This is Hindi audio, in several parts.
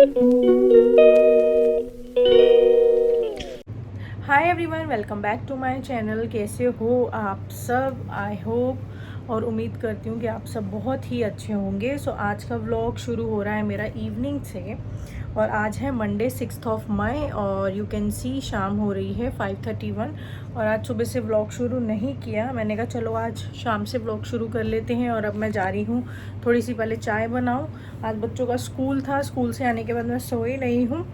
Hi everyone, welcome back to my channel. कैसे हो आप सब? आई होप और उम्मीद करती हूँ कि आप सब बहुत ही अच्छे होंगे। सो आज का व्लॉग शुरू हो रहा है मेरा इवनिंग से और आज है मंडे 6 मई और यू कैन सी शाम हो रही है 5:31 और आज सुबह से व्लॉग शुरू नहीं किया। मैंने कहा चलो आज शाम से व्लॉग शुरू कर लेते हैं और अब मैं जा रही हूँ थोड़ी सी पहले चाय बनाऊँ। आज बच्चों का स्कूल था, स्कूल से आने के बाद मैं सोई नहीं हूँ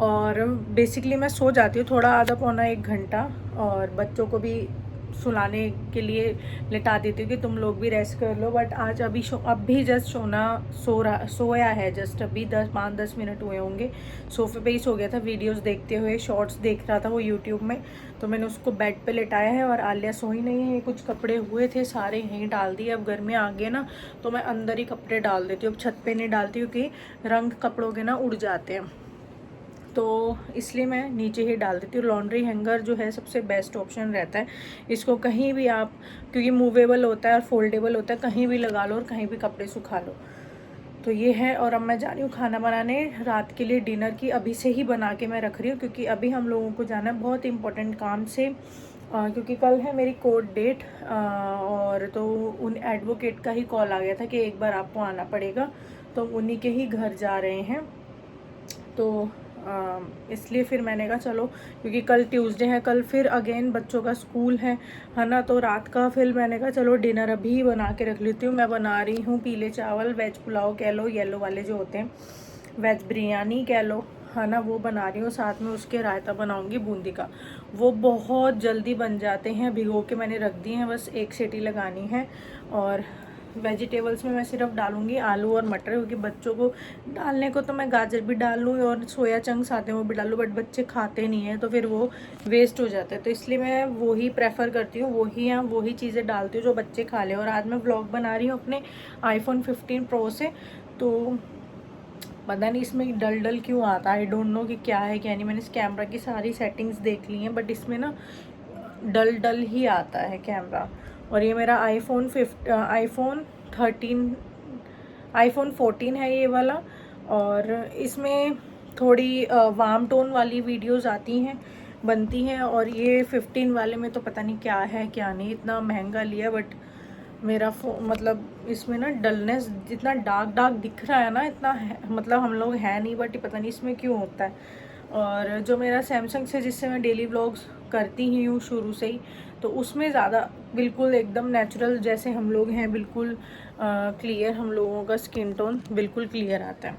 और बेसिकली मैं सो जाती हूँ थोड़ा आधा पौना 1 घंटा और बच्चों को भी सुलाने के लिए लेटा देती हूँ कि तुम लोग भी रेस्ट कर लो। बट आज अभी जस्ट सोया है। जस्ट अभी 5-10 मिनट हुए होंगे। सोफे पे ही सो गया था वीडियोस देखते हुए, शॉर्ट्स देख रहा था वो यूट्यूब में, तो मैंने उसको बेड पे लेटाया है। और आलिया सोई नहीं है। कुछ कपड़े हुए थे सारे यहीं डाल दिए। अब गर्मी आ गई ना तो मैं अंदर ही कपड़े डाल देती हूँ, अब छत पे नहीं डालती क्योंकि रंग कपड़ों के ना उड़ जाते हैं, तो इसलिए मैं नीचे ही डाल देती हूँ। लॉन्ड्री हैंगर जो है सबसे बेस्ट ऑप्शन रहता है। इसको कहीं भी आप, क्योंकि मूवेबल होता है और फोल्डेबल होता है, कहीं भी लगा लो और कहीं भी कपड़े सुखा लो। तो ये है। और अब मैं जा रही हूँ खाना बनाने रात के लिए। डिनर की अभी से ही बना के मैं रख रही हूँ क्योंकि अभी हम लोगों को जाना है बहुत इंपॉर्टेंट काम से, क्योंकि कल है मेरी कोर्ट डेट। और तो उन एडवोकेट का ही कॉल आ गया था कि एक बार आपको आना पड़ेगा, तो उन्हीं के ही घर जा रहे हैं। तो इसलिए फिर मैंने कहा चलो, क्योंकि कल ट्यूसडे है, कल फिर अगेन बच्चों का स्कूल है ना, तो रात का फिर मैंने कहा चलो डिनर अभी बना के रख लेती हूँ। मैं बना रही हूँ पीले चावल, वेज पुलाव कह लो, येलो वाले जो होते हैं, वेज बिरयानी कह लो, है ना, वो बना रही हूँ। साथ में उसके रायता बनाऊँगी बूंदी का। वो बहुत जल्दी बन जाते हैं, भिगो के मैंने रख दिए हैं, बस एक सीटी लगानी है। और वेजिटेबल्स में मैं सिर्फ डालूंगी आलू और मटर, क्योंकि बच्चों को डालने को तो मैं गाजर भी डाल लूँ और सोया चंक्स आते हैं वो भी डालूँ, बट बच्चे खाते नहीं हैं तो फिर वो वेस्ट हो जाता है। तो इसलिए मैं वही प्रेफर करती हूँ, वही चीज़ें डालती हूँ जो बच्चे खा लें। और आज मैं व्लॉग बना रही हूँ अपने iPhone 15 Pro से, तो पता नहीं इसमें डल डल क्यों आता है, आई डोंट नो कि क्या है क्या नहीं। मैंने इस कैमरा की सारी सेटिंग्स देख ली हैं बट इसमें ना डल डल ही आता है कैमरा। और ये मेरा आईफोन 14 है ये वाला। और इसमें थोड़ी वार्म टोन वाली वीडियोस आती हैं, बनती हैं। और ये 15 वाले में तो पता नहीं क्या है क्या नहीं, इतना महंगा लिया बट मेरा मतलब इसमें ना डलनेस, जितना डार्क डार्क दिख रहा है ना, इतना है, मतलब हम लोग है नहीं, बट पता नहीं इसमें क्यों होता है। और जो मेरा सैमसंग से जिससे मैं डेली व्लॉग्स करती ही हूँ शुरू से ही, तो उसमें ज़्यादा बिल्कुल एकदम नेचुरल जैसे हम लोग हैं, बिल्कुल क्लियर, हम लोगों का स्किन टोन बिल्कुल क्लियर आता है।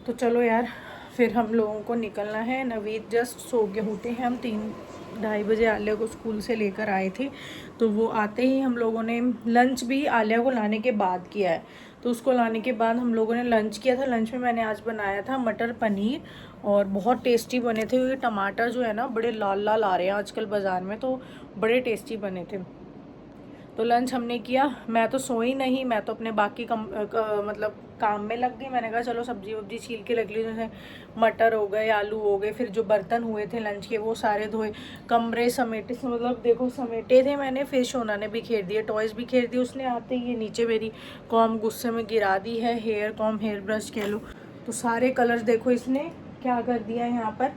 तो चलो यार, फिर हम लोगों को निकलना है। नवीद जस्ट सो के उठे हैं, हम 3-2:30 बजे आलिया को स्कूल से लेकर आए थे, तो वो आते ही हम लोगों ने लंच भी आलिया को लाने के बाद किया है। तो उसको लाने के बाद हम लोगों ने लंच किया था। लंच में मैंने आज बनाया था मटर पनीर और बहुत टेस्टी बने थे। क्योंकि टमाटर जो है ना बड़े लाल लाल आ रहे हैं आजकल बाज़ार में, तो बड़े टेस्टी बने थे। तो लंच हमने किया। मैं तो सोई नहीं, मैं तो अपने बाकी मतलब काम में लग गई। मैंने कहा चलो सब्जी वब्जी छील के रख ली, जैसे मटर हो गए, आलू हो गए, फिर जो बर्तन हुए थे लंच के वो सारे धोए, कमरे समेटे, मतलब देखो समेटे थे मैंने। फिर शोना ने भी खेर दिए, टॉयज़ भी खेर दिए उसने आते ही। ये नीचे मेरी कॉम गुस्से में गिरा दी है, हेयर ब्रश कह लो। तो सारे कलर्स देखो इसने क्या कर दिया है, यहाँ पर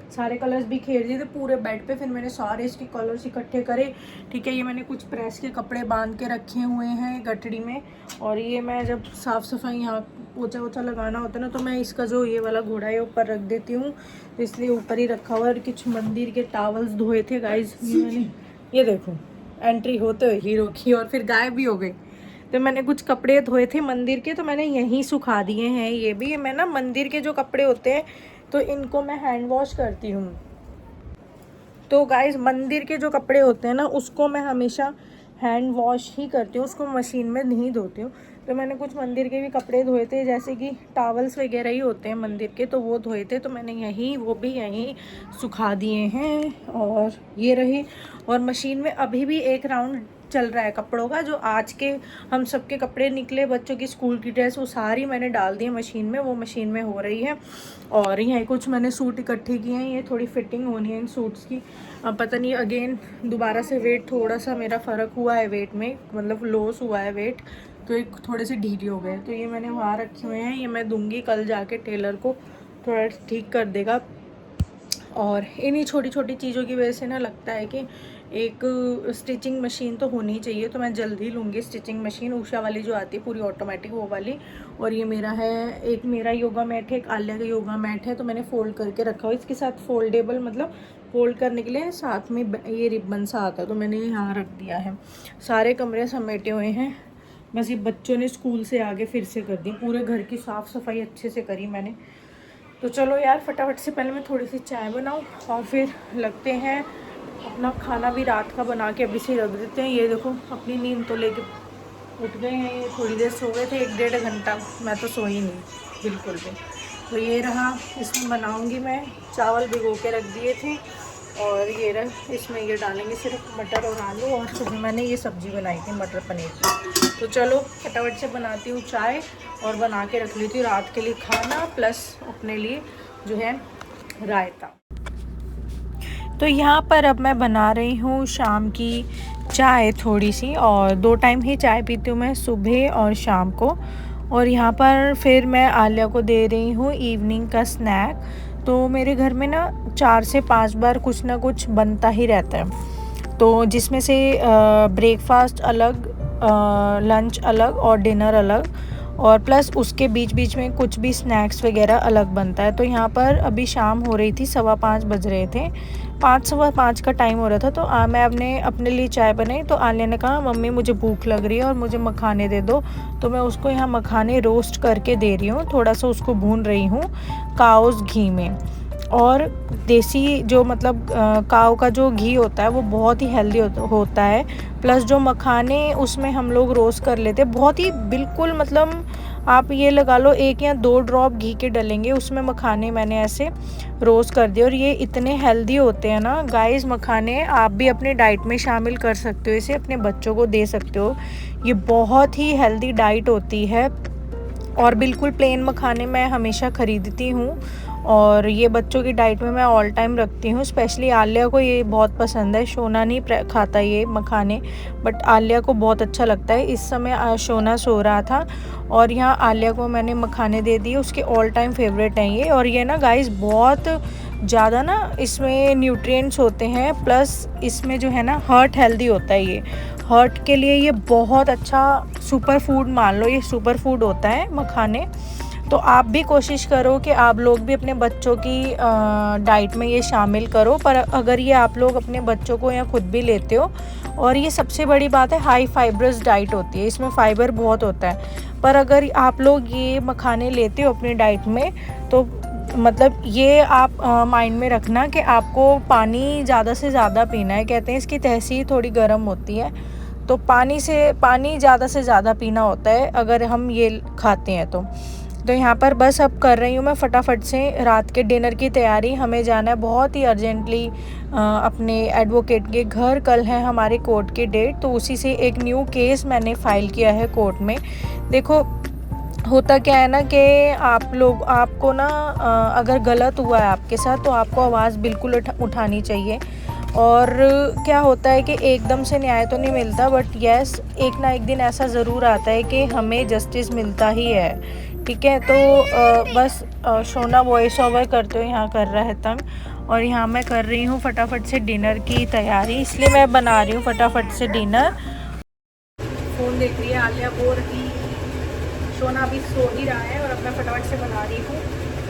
सारे कलर्स भी खेल दिए थे पूरे बेड पे। फिर मैंने सारे इसके कलर्स इकट्ठे करे। ठीक है, ये मैंने कुछ प्रेस के कपड़े बांध के रखे हुए हैं गठड़ी में। और ये मैं जब साफ़ सफाई यहाँ पोछा वोछा लगाना होता है ना, तो मैं इसका जो ये वाला घोड़ा है ऊपर रख देती हूँ, तो इसलिए ऊपर ही रखा हुआ है। और कुछ मंदिर के टावल्स धोए थे गाइज, ये मैंने, ये देखो एंट्री होते हुए हीरो की, और फिर गायब भी हो गई। तो मैंने कुछ कपड़े धोए थे मंदिर के, तो मैंने यहीं सुखा दिए हैं। ये भी मैं ना मंदिर के जो कपड़े होते हैं तो इनको मैं हैंड वॉश करती हूँ। तो गाइस मंदिर के जो कपड़े होते हैं ना उसको मैं हमेशा हैंड वॉश ही करती हूँ, उसको मशीन में नहीं धोती हूँ। तो मैंने कुछ मंदिर के भी कपड़े धोए थे, जैसे कि टावल्स वगैरह ही होते हैं मंदिर के, तो वो धोए थे। तो मैंने वो भी यहीं सुखा दिए हैं। और ये रही। और मशीन में अभी भी एक राउंड चल रहा है कपड़ों का। जो आज के हम सबके कपड़े निकले, बच्चों की स्कूल की ड्रेस, वो सारी मैंने डाल दी है मशीन में, वो मशीन में हो रही है। और यहाँ कुछ मैंने सूट इकट्ठे किए हैं, ये थोड़ी फिटिंग होनी है इन सूट्स की। पता नहीं अगेन दोबारा से वेट थोड़ा सा मेरा फ़र्क हुआ है वेट में, मतलब लॉस हुआ है वेट, तो एक थोड़े से ढीले हो गए, तो ये मैंने वहाँ रखे हुए हैं। ये मैं दूंगी कल जाके टेलर को, थोड़ा ठीक कर देगा। और इन्हीं छोटी छोटी चीज़ों की वजह से ना लगता है कि एक स्टिचिंग मशीन तो होनी चाहिए। तो मैं जल्द ही लूँगी स्टिचिंग मशीन, उषा वाली जो आती है पूरी ऑटोमेटिक, वो वाली। और ये मेरा है, एक मेरा योगा मैट है, एक आलिया का योगा मैट है, तो मैंने फ़ोल्ड करके रखा हुआ। इसके साथ फोल्डेबल, मतलब फ़ोल्ड करने के लिए साथ में ये रिबन सा आता है, तो मैंने यहाँ रख दिया है। सारे कमरे समेटे हुए हैं, बस ये बच्चों ने स्कूल से आगे फिर से कर दी। पूरे घर की साफ़ सफाई अच्छे से करी मैंने। तो चलो यार, फटाफट से पहले मैं थोड़ी सी चाय बनाऊं और फिर लगते हैं। अपना खाना भी रात का बना के अभी से रख देते हैं। ये देखो, अपनी नींद तो लेके उठ गए हैं, ये थोड़ी देर सो गए थे, 1-1.5 घंटा। मैं तो सोई नहीं बिल्कुल भी। तो ये रहा, इसमें बनाऊंगी मैं। चावल भिगो के रख दिए थे, और ये रहा, इसमें ये डालेंगे सिर्फ मटर और आलू। और सुबह मैंने ये सब्ज़ी बनाई थी मटर पनीर की। तो चलो फटाफट से बनाती हूँ चाय, और बना के रख लेती हूँ रात के लिए खाना, प्लस अपने लिए जो है रायता। तो यहाँ पर अब मैं बना रही हूँ शाम की चाय थोड़ी सी, और 2 टाइम ही चाय पीती हूँ मैं, सुबह और शाम को। और यहाँ पर फिर मैं आलिया को दे रही हूँ इवनिंग का स्नैक। तो मेरे घर में ना 4 से 5 बार कुछ ना कुछ बनता ही रहता है। तो जिसमें से ब्रेकफास्ट अलग, लंच अलग और डिनर अलग, और प्लस उसके बीच बीच में कुछ भी स्नैक्स वगैरह अलग बनता है। तो यहाँ पर अभी शाम हो रही थी, 5:15 बज रहे थे, 5:15 का टाइम हो रहा था। तो मैं अपने लिए चाय बनाई। तो आलिया ने कहा मम्मी मुझे भूख लग रही है और मुझे मखाने दे दो। तो मैं उसको यहाँ मखाने रोस्ट करके दे रही हूँ, थोड़ा सा उसको भून रही हूँ काउस घी में। और देसी जो मतलब काऊ का जो घी होता है वो बहुत ही हेल्दी होता है। प्लस जो मखाने उसमें हम लोग रोस्ट कर लेते हैं, बहुत ही बिल्कुल, मतलब आप ये लगा लो 1 या 2 ड्रॉप घी के डलेंगे उसमें मखाने, मैंने ऐसे रोस्ट कर दिए। और ये इतने हेल्दी होते हैं ना गाइस मखाने, आप भी अपने डाइट में शामिल कर सकते हो, इसे अपने बच्चों को दे सकते हो। ये बहुत ही हेल्दी डाइट होती है। और बिल्कुल प्लेन मखाने मैं हमेशा ख़रीदती हूँ, और ये बच्चों की डाइट में मैं ऑल टाइम रखती हूँ। स्पेशली आलिया को ये बहुत पसंद है। शोना नहीं खाता ये मखाने, बट आलिया को बहुत अच्छा लगता है। इस समय शोना सो रहा था, और यहाँ आलिया को मैंने मखाने दे दिए, उसके ऑल टाइम फेवरेट हैं ये। और ये ना गाइस बहुत ज़्यादा ना इसमें न्यूट्रिएंट्स होते हैं, प्लस इसमें जो है ना हार्ट हेल्दी होता है। ये हार्ट के लिए ये बहुत अच्छा सुपर फूड, मान लो ये सुपर फूड होता है मखाने। तो आप भी कोशिश करो कि आप लोग भी अपने बच्चों की डाइट में ये शामिल करो। पर अगर ये आप लोग अपने बच्चों को या खुद भी लेते हो, और ये सबसे बड़ी बात है हाई फाइबरस डाइट होती है, इसमें फ़ाइबर बहुत होता है। पर अगर आप लोग ये मखाने लेते हो अपनी डाइट में, तो मतलब ये आप माइंड में रखना कि आपको पानी ज़्यादा से ज़्यादा पीना है। कहते हैं इसकी तहसील थोड़ी गर्म होती है, तो पानी ज़्यादा से ज़्यादा पीना होता है अगर हम ये खाते हैं तो यहाँ पर बस अब कर रही हूँ मैं फटाफट से रात के डिनर की तैयारी। हमें जाना है बहुत ही अर्जेंटली अपने एडवोकेट के घर, कल है हमारे कोर्ट की डेट। तो उसी से एक न्यू केस मैंने फ़ाइल किया है कोर्ट में। देखो होता क्या है ना कि आपको ना अगर गलत हुआ है आपके साथ, तो आपको आवाज़ बिल्कुल उठानी चाहिए। और क्या होता है कि एकदम से न्याय तो नहीं मिलता, बट यस एक ना एक दिन ऐसा ज़रूर आता है कि हमें जस्टिस मिलता ही है। ठीक है, तो बस सोना वॉइस ओवर करते हुए यहाँ कर रहा है तंग। और यहाँ मैं कर रही हूँ फटाफट से डिनर की तैयारी, इसलिए मैं बना रही हूँ फटाफट से डिनर। फ़ोन देख रही है आलिया, बोर की। सोना अभी सो ही रहा है, और अब मैं फटाफट से बना रही हूँ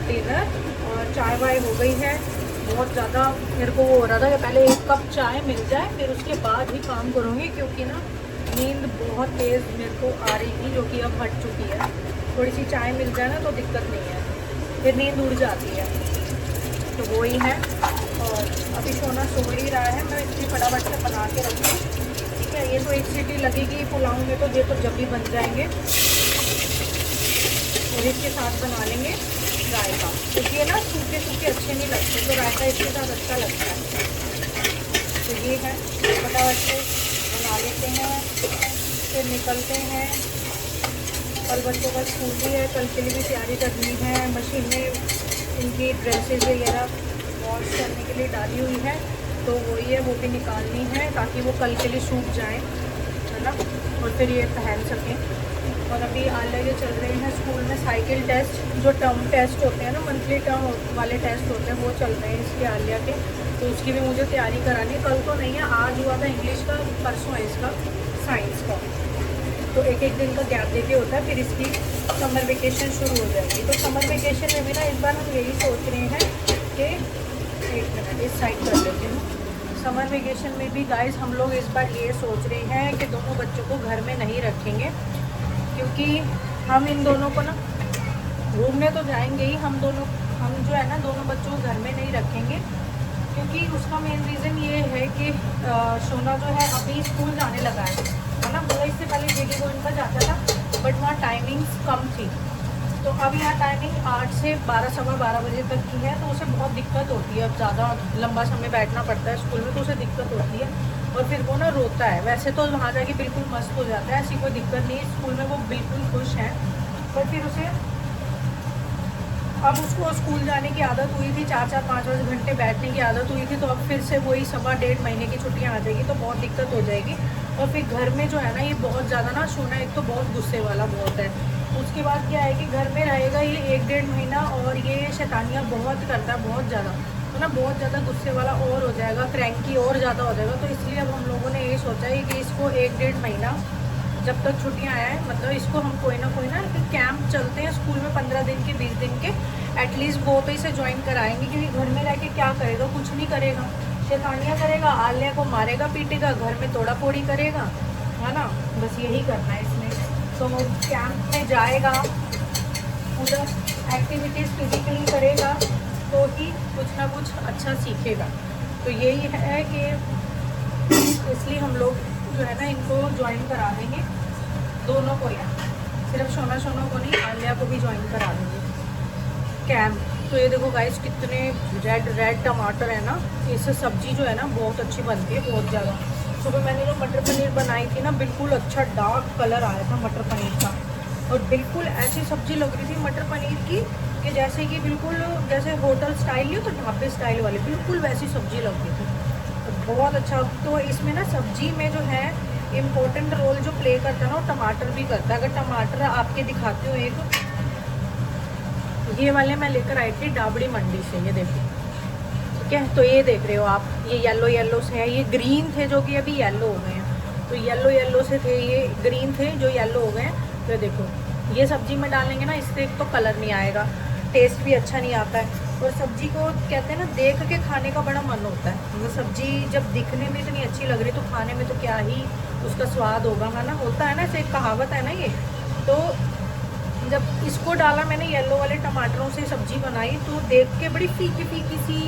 डिनर। और चाय वाय हो गई है। बहुत ज़्यादा मेरे को वो हो रहा था कि पहले 1 कप चाय मिल जाए, फिर उसके बाद ही काम करूँगी, क्योंकि ना नींद बहुत तेज़ मेरे को आ रही थी, जो कि अब हट चुकी है। थोड़ी सी चाय मिल जाए ना तो दिक्कत नहीं है, फिर नींद उड़ जाती है। तो वो ही है। और अभी सोना सो ही रहा है, मैं इतनी फटाफट से बना के रखूँ। ठीक है, ये तो 1 सीटी लगेगी पुलाव में, तो ये तो जब भी बन जाएंगे। और इसके साथ बना लेंगे रायता, क्योंकि ये ना सूखे सूखे अच्छे नहीं लगते, तो रायता इसके साथ अच्छा लगता है। तो ये है, फटाफट से बना लेते हैं, फिर निकलते हैं। कल बच्चों का स्कूल भी है, कल के लिए भी तैयारी करनी है। मशीन में इनकी ड्रेसेस वगैरह वॉश करने के लिए डाली हुई है, तो वही है, वो भी निकालनी है ताकि वो कल के लिए सूख जाएं, है ना, और फिर ये पहन सकें। और अभी आलिया के चल रहे हैं स्कूल में साइकिल टेस्ट, जो टर्म टेस्ट होते हैं ना, मंथली टर्म वाले टेस्ट होते हैं, वो चल रहे हैं इसके आलिया के। तो उसकी भी मुझे तैयारी करानी है। कल तो नहीं है, आज हुआ था इंग्लिश का, परसों है इसका साइंस का। तो एक एक दिन का गैप देके होता है, फिर इसकी समर वेकेशन शुरू हो जाएगी। तो समर वेकेशन में भी ना इस बार हम यही सोच रहे हैं कि, एक मिनट इस साइड कर लेते हैं। समर वेकेशन में भी गाइस हम लोग इस बार ये सोच रहे हैं कि दोनों बच्चों को घर में नहीं रखेंगे, क्योंकि हम इन दोनों को ना घूमने तो जाएंगे ही, हम जो है ना दोनों बच्चों को घर में नहीं रखेंगे। क्योंकि उसका मेन रीज़न ये है कि सोना जो है अभी स्कूल जाने लगा है ना। मतलब इससे पहले जेडी को इनका जाता था, बट वहाँ टाइमिंग्स कम थी। तो अब यहाँ टाइमिंग 8 से 12 सवा 12 बजे तक की है, तो उसे बहुत दिक्कत होती है। अब ज़्यादा लंबा समय बैठना पड़ता है स्कूल में, तो उसे दिक्कत होती है और फिर वो ना रोता है। वैसे तो वहाँ जाके बिल्कुल मस्त हो जाता है, ऐसी कोई दिक्कत नहीं है, स्कूल में वो बिल्कुल खुश है। पर फिर उसे अब उसको स्कूल जाने की आदत हुई थी, 4-4 5-5 घंटे बैठने की आदत हुई थी। तो अब फिर से वही 1.25 महीने की छुट्टियाँ आ जाएगी, तो बहुत दिक्कत हो जाएगी। और फिर घर में जो है ना ये बहुत ज़्यादा ना सोना, एक तो बहुत गुस्से वाला बहुत है। उसके बाद क्या है कि घर में रहेगा ये 1-1.5 महीना और ये शैतानियाँ बहुत करता है, बहुत ज़्यादा। तो ना बहुत ज़्यादा गुस्से वाला और हो जाएगा, क्रैंकी और ज़्यादा हो जाएगा। तो इसलिए अब हम लोगों ने ये सोचा है कि इसको 1-1.5 महीना जब तक छुट्टियाँ आए, मतलब इसको हम कोई ना कैंप चलते हैं स्कूल में 15 दिन के 20 दिन के, एटलीस्ट वो पे इसे ज्वाइन कराएंगे। क्योंकि घर में रह के क्या करेगा, कुछ नहीं करेगा, शैतानियाँ करेगा, आलिया को मारेगा पीटेगा, घर में तोड़ा फोड़ी करेगा, है ना। बस यही करना है इसमें। तो वो कैंप में जाएगा, उधर एक्टिविटीज़ फिजिकली करेगा, तो ही कुछ ना कुछ अच्छा सीखेगा। तो यही है कि इसलिए हम लोग जो है ना इनको ज्वाइन करा देंगे, दोनों को, या सिर्फ सोना को नहीं, आलिया को भी ज्वाइन करा देंगे कैंप। तो ये देखो गाइस कितने रेड टमाटर है ना, इससे सब्जी जो है ना बहुत अच्छी बनती है, बहुत ज़्यादा। सुबह मैंने जो मटर पनीर बनाई थी ना, बिल्कुल अच्छा डार्क कलर आया था मटर पनीर का, और बिल्कुल ऐसी सब्जी लग रही थी मटर पनीर की कि जैसे कि बिल्कुल जैसे होटल स्टाइल नहीं हो तो ढाबे स्टाइल वाली, बिल्कुल वैसी सब्जी लग रही थी, बहुत अच्छा। तो इसमें ना सब्जी में जो है इम्पोर्टेंट रोल जो प्ले करता है ना, वो टमाटर भी करता है। अगर टमाटर आपके दिखाती हूँ, एक ये वाले मैं लेकर आई थी डाबड़ी मंडी से, ये देखो, ठीक है। तो ये देख रहे हो आप, ये येलो से है, ये ग्रीन थे जो कि अभी येलो हो गए हैं। तो येलो से थे, ये ग्रीन थे जो येलो हो गए हैं। तो देखो ये सब्जी में डालेंगे ना, इससे एक तो कलर नहीं आएगा, टेस्ट भी अच्छा नहीं आता है। और सब्जी को कहते हैं ना देख के खाने का बड़ा मन होता है। मतलब सब्जी जब दिखने में इतनी अच्छी लग रही तो खाने में तो क्या ही उसका स्वाद होगा, है ना। होता है ना, ऐसे एक कहावत है ना ये। तो जब इसको डाला मैंने येलो वाले टमाटरों से सब्जी बनाई, तो देख के बड़ी फीकी सी,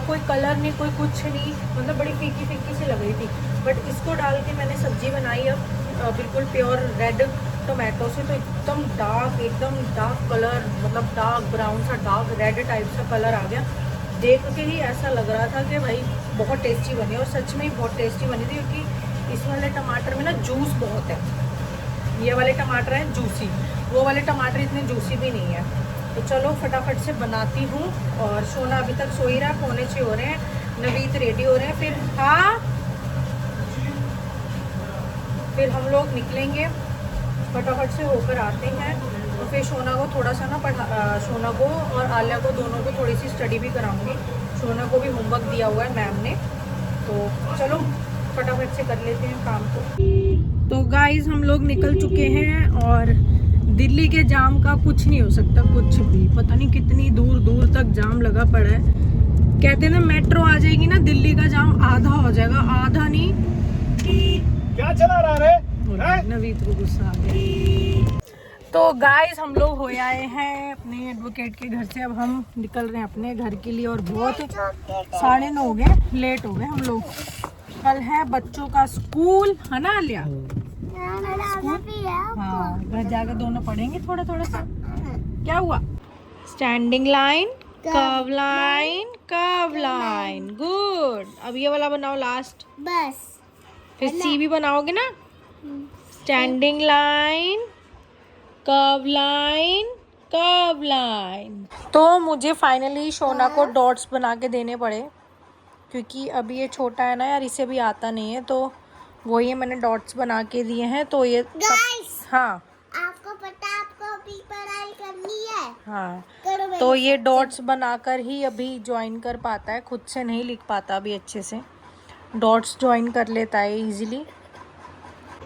कोई कलर नहीं, कोई कुछ नहीं, मतलब बड़ी फीकी सी लग रही थी। बट इसको डाल के मैंने सब्जी बनाई अब बिल्कुल प्योर रेड टोमेटो से, तो एकदम डार्क कलर, मतलब डार्क ब्राउन सा, डार्क रेड टाइप सा कलर आ गया। देख के ही ऐसा लग रहा था कि भाई बहुत टेस्टी बनी, और सच में ही बहुत टेस्टी बनी थी। क्योंकि इस वाले टमाटर में ना जूस बहुत है, ये वाले टमाटर हैं जूसी, वो वाले टमाटर इतने जूसी भी नहीं है। तो चलो फटाफट से बनाती हूँ। और सोना अभी तक सो ही रहा है, 6:45 हो रहे हैं, नवीत रेडी हो रहे हैं। फिर हम लोग निकलेंगे, फटाफट से होकर आते हैं। और फिर सोना को थोड़ा सा ना सोना को और आलिया को दोनों को थोड़ी सी स्टडी भी कराऊंगी। सोना को भी होमवर्क दिया हुआ है मैम ने। तो चलो फटाफट से कर लेते हैं काम को। तो गाइस हम लोग निकल चुके हैं, और दिल्ली के जाम का कुछ नहीं हो सकता, कुछ भी। पता नहीं कितनी दूर तक जाम लगा पड़ा है। कहते हैं ना मेट्रो आ जाएगी ना, दिल्ली का जाम आधा हो जाएगा, आधा नहीं। क्या चला रहा है? नवीत को गुस्सा आ गया। तो गाइस हम लोग हो आए हैं अपने एडवोकेट के घर से। अब हम निकल रहे हैं अपने घर के लिए, और बहुत 9:30 हो गए, लेट हो गए हम लोग। कल है बच्चों का स्कूल, है ना आलिया? हाँ, घर जाकर दोनों पढ़ेंगे थोड़ा सा। क्या हुआ? Standing line, curve line, curve line, good. अब ये वाला बनाओ लास्ट, बस। फिर सी भी बनाओगे ना। Standing line, curve line, curve line. तो मुझे फाइनली सोना को डॉट्स बना के देने पड़े, क्योंकि अभी ये छोटा है ना यार, इसे भी आता नहीं है। तो वो ये मैंने डॉट्स बना के दिए हैं। तो ये गाइस, हाँ, हाँ, तो ये डॉट्स बनाकर ही अभी ज्वाइन कर पाता है, खुद से नहीं लिख पाता अभी अच्छे से। डॉट्स ज्वाइन कर लेता है इजीली।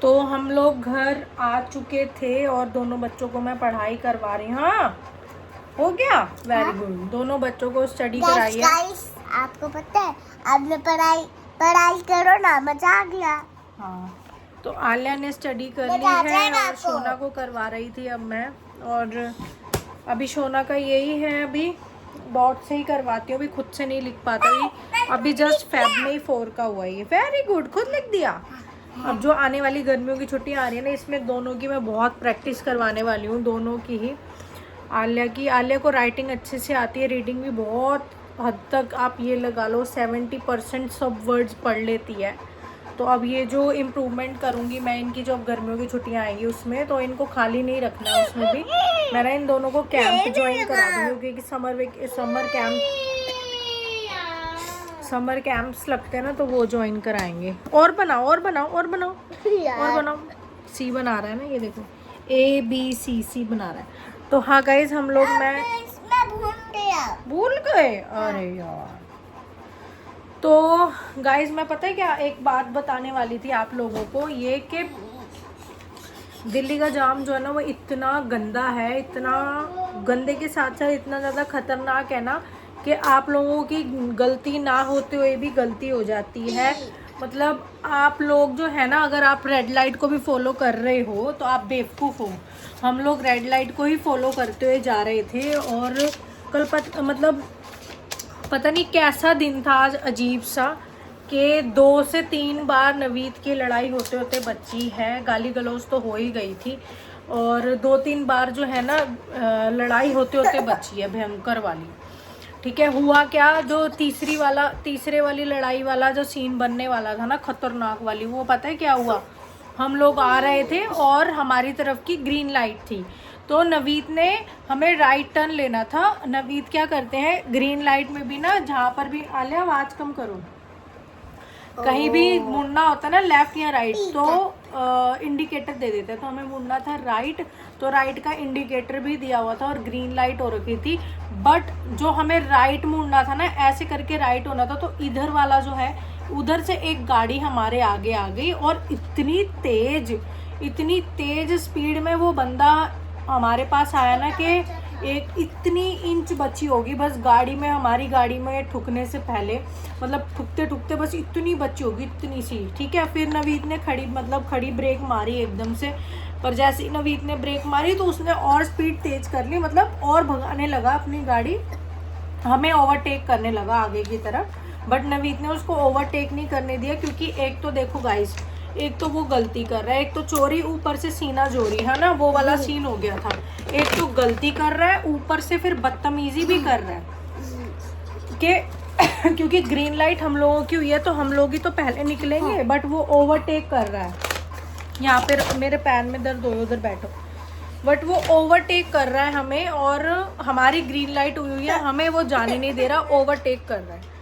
तो हम लोग घर आ चुके थे और दोनों बच्चों को मैं पढ़ाई करवा रही हूँ। हाँ, हो गया, वेरी गुड। दोनों बच्चों को स्टडी कराई है। आपको पता है, आपने पढ़ाई करो ना, मजा आ गया। हाँ, तो आलिया ने स्टडी कर ली है और शोना को करवा रही थी अब मैं। और अभी शोना का यही है, अभी डॉट से ही करवाती हूँ, अभी खुद से नहीं लिख पाता ही। अभी जस्ट फेब में ही 4 का हुआ है। वेरी गुड, खुद लिख दिया। अब जो आने वाली गर्मियों की छुट्टियाँ आ रही है ना, इसमें दोनों की मैं बहुत प्रैक्टिस करवाने वाली हूँ, दोनों की ही। आलिया को राइटिंग अच्छे से आती है, रीडिंग भी बहुत हद तक आप ये लगा लो 70% सब वर्ड्स पढ़ लेती है। तो अब ये जो इम्प्रूवमेंट करूँगी मैं इनकी, जो अब गर्मियों की छुट्टियाँ आएंगी उसमें, तो इनको खाली नहीं रखना है उसमें भी। मैंने इन दोनों को कैंप ज्वाइन करा दूँगी, क्योंकि समर कैंप्स लगते हैं ना, तो वो ज्वाइन कराएंगे। और बनाओ और बनाओ और बनाओ और बनाओ। सी बना रहा है ना, ये देखो, ABCC बना रहा है। तो हाँ गाइज, हम लोग मैं भूल गए, अरे यार। तो गाइज मैं पता है क्या एक बात बताने वाली थी आप लोगों को, ये कि दिल्ली का जाम जो है ना वो इतना गंदा है, इतना गंदे के साथ साथ इतना ज़्यादा खतरनाक है ना, कि आप लोगों की गलती ना होते हुए भी गलती हो जाती है। मतलब आप लोग जो है ना, अगर आप रेड लाइट को भी फॉलो कर रहे हो तो आप बेवकूफ़ हो। हम लोग रेड लाइट को ही फॉलो करते हुए जा रहे थे, और कल मतलब पता नहीं कैसा दिन था आज, अजीब सा, कि 2 से 3 बार नवीद की लड़ाई होते होते बची है। गाली गलौज तो हो ही गई थी, और 2-3 बार जो है ना लड़ाई होते होते बची है, भयंकर वाली। ठीक है, हुआ क्या, जो तीसरे वाली लड़ाई वाला जो सीन बनने वाला था ना, खतरनाक वाली, वो पता है क्या हुआ, हम लोग आ रहे थे और हमारी तरफ की ग्रीन लाइट थी, तो नवीद ने हमें राइट टर्न लेना था। नवीद क्या करते हैं, ग्रीन लाइट में भी ना, जहाँ पर भी, आलिया आवाज कम करो, कहीं भी मुड़ना होता है ना लेफ्ट या राइट, तो इंडिकेटर दे देते हैं। तो हमें मुड़ना था राइट, तो राइट का इंडिकेटर भी दिया हुआ था और ग्रीन लाइट हो रखी थी। बट जो हमें राइट मुड़ना था ना, ऐसे करके राइट होना था, तो इधर वाला जो है, उधर से एक गाड़ी हमारे आगे आ गई, और इतनी तेज स्पीड में वो बंदा हमारे पास आया ना, कि एक इतनी इंच बची होगी बस गाड़ी में, हमारी गाड़ी में ठुकने से पहले, मतलब ठुकते ठुकते बस इतनी बची होगी, इतनी सी। ठीक है, फिर नवीद ने खड़ी ब्रेक मारी एकदम से, पर जैसे ही नवीद ने ब्रेक मारी तो उसने और स्पीड तेज कर ली, मतलब और भगाने लगा अपनी गाड़ी, हमें ओवरटेक करने लगा आगे की तरफ। बट नवीद ने उसको ओवरटेक नहीं करने दिया, क्योंकि एक तो देखो गाइस, एक तो वो गलती कर रहा है, एक तो चोरी ऊपर से सीना चोरी है ना, वो वाला सीन हो गया था। एक तो गलती कर रहा है, ऊपर से फिर बदतमीजी भी कर रहा है कि क्योंकि ग्रीन लाइट हम लोगों की हुई है, तो हम लोग ही तो पहले निकलेंगे, बट वो ओवरटेक कर रहा है। यहाँ पे मेरे पैर में दर्द हो, उधर बैठो। बट वो ओवरटेक कर रहा है हमें, और हमारी ग्रीन लाइट हुई है, हमें वो जाने नहीं दे रहा, ओवरटेक कर रहा है।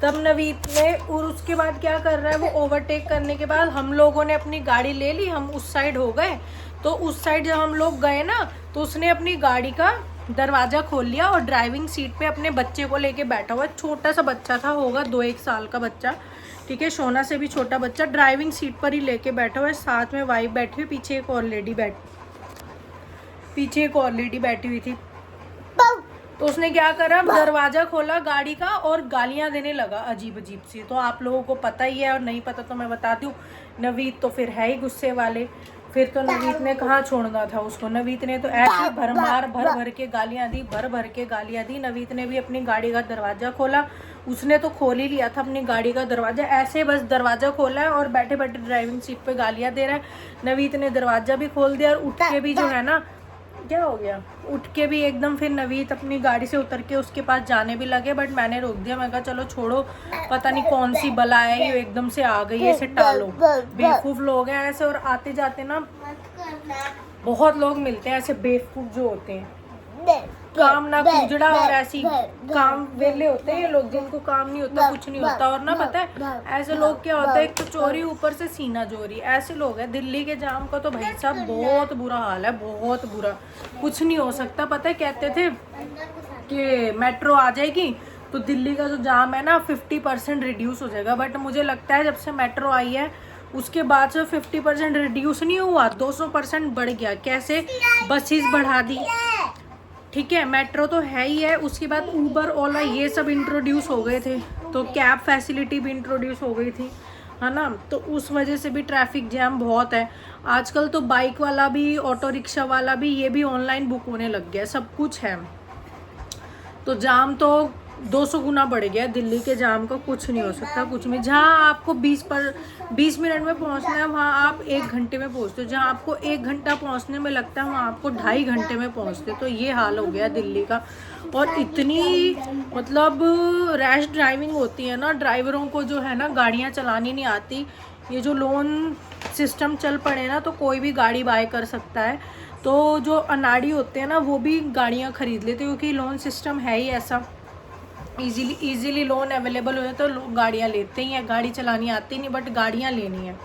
तब नवीद ने, और उसके बाद क्या कर रहा है, वो ओवरटेक करने के बाद हम लोगों ने अपनी गाड़ी ले ली, हम उस साइड हो गए। तो उस साइड जब हम लोग गए ना, तो उसने अपनी गाड़ी का दरवाज़ा खोल लिया और ड्राइविंग सीट पे अपने बच्चे को लेके बैठा हुआ, छोटा सा बच्चा था, होगा 2-1 साल का बच्चा, ठीक है, शोना से भी छोटा बच्चा, ड्राइविंग सीट पर ही लेके बैठा हुआ है। साथ में वाइफ बैठी हुई, पीछे एक और लेडी बैठी हुई थी। तो उसने क्या करा, दरवाजा खोला गाड़ी का और गालियां देने लगा अजीब अजीब सी। तो आप लोगों को पता ही है, और नहीं पता तो मैं बताती हूँ, नवीद तो फिर है ही गुस्से वाले। फिर तो नवीद ने कहाँ छोड़ना था उसको, नवीद ने तो ऐसे भर के गालियां दी। नवीद ने भी अपनी गाड़ी का दरवाजा खोला, उसने तो खोल ही लिया था अपनी गाड़ी का दरवाजा, ऐसे बस दरवाजा खोला है और बैठे बैठे ड्राइविंग सीट पे गालियां दे रहा है। नवीद ने दरवाजा भी खोल दिया, और उठ के भी जो है ना, क्या हो गया, उठ के भी एकदम फिर नवीद अपनी गाड़ी से उतर के उसके पास जाने भी लगे। बट मैंने रोक दिया, मैं कहा चलो छोड़ो, पता नहीं कौन सी बला है, ये एकदम से आ गई है, इसे टालो। बेवकूफ़ लोग हैं ऐसे, और आते जाते ना बहुत लोग मिलते हैं ऐसे बेवकूफ़ जो होते हैं। काम ना कुजड़ा और ऐसी काम वेले होते हैं ये लोग, जिनको काम नहीं होता, कुछ नहीं होता। और ना पता है ऐसे लोग क्या होता है, एक तो चोरी ऊपर से सीना चोरी, ऐसे लोग हैं। दिल्ली के जाम का तो भाई साहब बहुत बुरा हाल है, बहुत बुरा, कुछ नहीं हो सकता। पता है कहते थे कि मेट्रो आ जाएगी तो दिल्ली का जो जाम है ना 50% रिड्यूस हो जाएगा, बट मुझे लगता है जब से मेट्रो आई है उसके बाद से 50% रिड्यूस नहीं हुआ, 200% बढ़ गया। कैसे? बसेस बढ़ा दी, ठीक है, मेट्रो तो है ही है, उसके बाद ऊबर ओला ये सब इंट्रोड्यूस हो गए थे, तो कैब फैसिलिटी भी इंट्रोड्यूस हो गई थी, है ना। तो उस वजह से भी ट्रैफिक जैम बहुत है। आजकल तो बाइक वाला भी, ऑटो रिक्शा वाला भी, ये भी ऑनलाइन बुक होने लग गया, सब कुछ है। तो जाम तो 200 गुना बढ़ गया। दिल्ली के जाम का कुछ नहीं हो सकता, कुछ भी। जहाँ आपको 20 मिनट में पहुँचना है वहाँ आप 1 घंटे में पहुँचते हो, जहाँ आपको 1 घंटा पहुँचने में लगता है वहाँ आपको 2.5 घंटे में पहुँचते हो। तो ये हाल हो गया दिल्ली का। और इतनी मतलब रैश ड्राइविंग होती है ना, ड्राइवरों को जो है ना गाड़ियाँ चलानी नहीं आती। ये जो लोन सिस्टम चल पड़े ना, तो कोई भी गाड़ी बाय कर सकता है। तो जो अनाड़ी होते हैं ना वो भी गाड़ियाँ खरीद लेते हैं, क्योंकि लोन सिस्टम है ही ऐसा, इजीली लोन अवेलेबल हो जाए तो लोग गाड़ियाँ लेते ही हैं। गाड़ी चलानी आती नहीं, बट गाड़ियाँ लेनी है।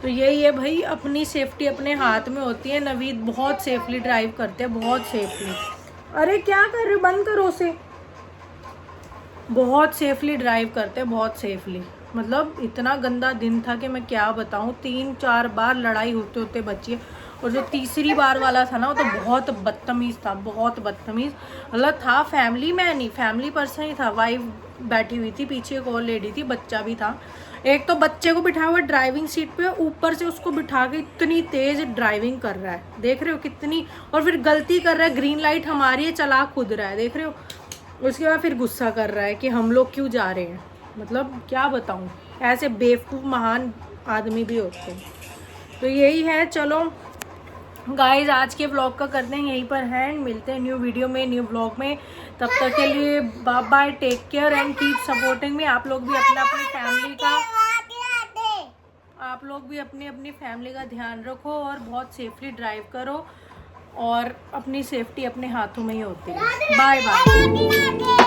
तो यही है भाई, अपनी सेफ्टी अपने हाथ में होती है। नवीद बहुत सेफली ड्राइव करते हैं, बहुत सेफली। अरे क्या कर रहे हो, बंद करो उसे। बहुत सेफली ड्राइव करते हैं, बहुत सेफली। मतलब इतना गंदा दिन था कि मैं क्या बताऊँ, 3-4 बार लड़ाई होते होते बची है। और जो तीसरी बार वाला था ना वो तो बहुत बदतमीज़ था, बहुत बदतमीज़। मतलब था फैमिली मैन ही, फैमिली पर्सन ही था। वाइफ बैठी हुई थी पीछे, एक और लेडी थी, बच्चा भी था। एक तो बच्चे को बिठा हुआ ड्राइविंग सीट पे, ऊपर से उसको बिठा के इतनी तेज़ ड्राइविंग कर रहा है, देख रहे हो कितनी। और फिर गलती कर रहा है, ग्रीन लाइट हमारी है, चला खुद रहा है, देख रहे हो। उसके बाद फिर गुस्सा कर रहा है कि हम लोग क्यों जा रहे हैं। मतलब क्या बताऊँ, ऐसे बेवकूफ़ महान आदमी भी होते हैं। तो यही है। चलो गाइस, आज के व्लॉग का करते हैं यहीं पर है। मिलते हैं न्यू वीडियो में, न्यू व्लॉग में। तब तक के लिए bye bye, take care and keep supporting me. आप लोग भी अपनी फैमिली का ध्यान रखो और बहुत सेफली ड्राइव करो। और अपनी सेफ्टी अपने हाथों में ही होती है। Bye bye.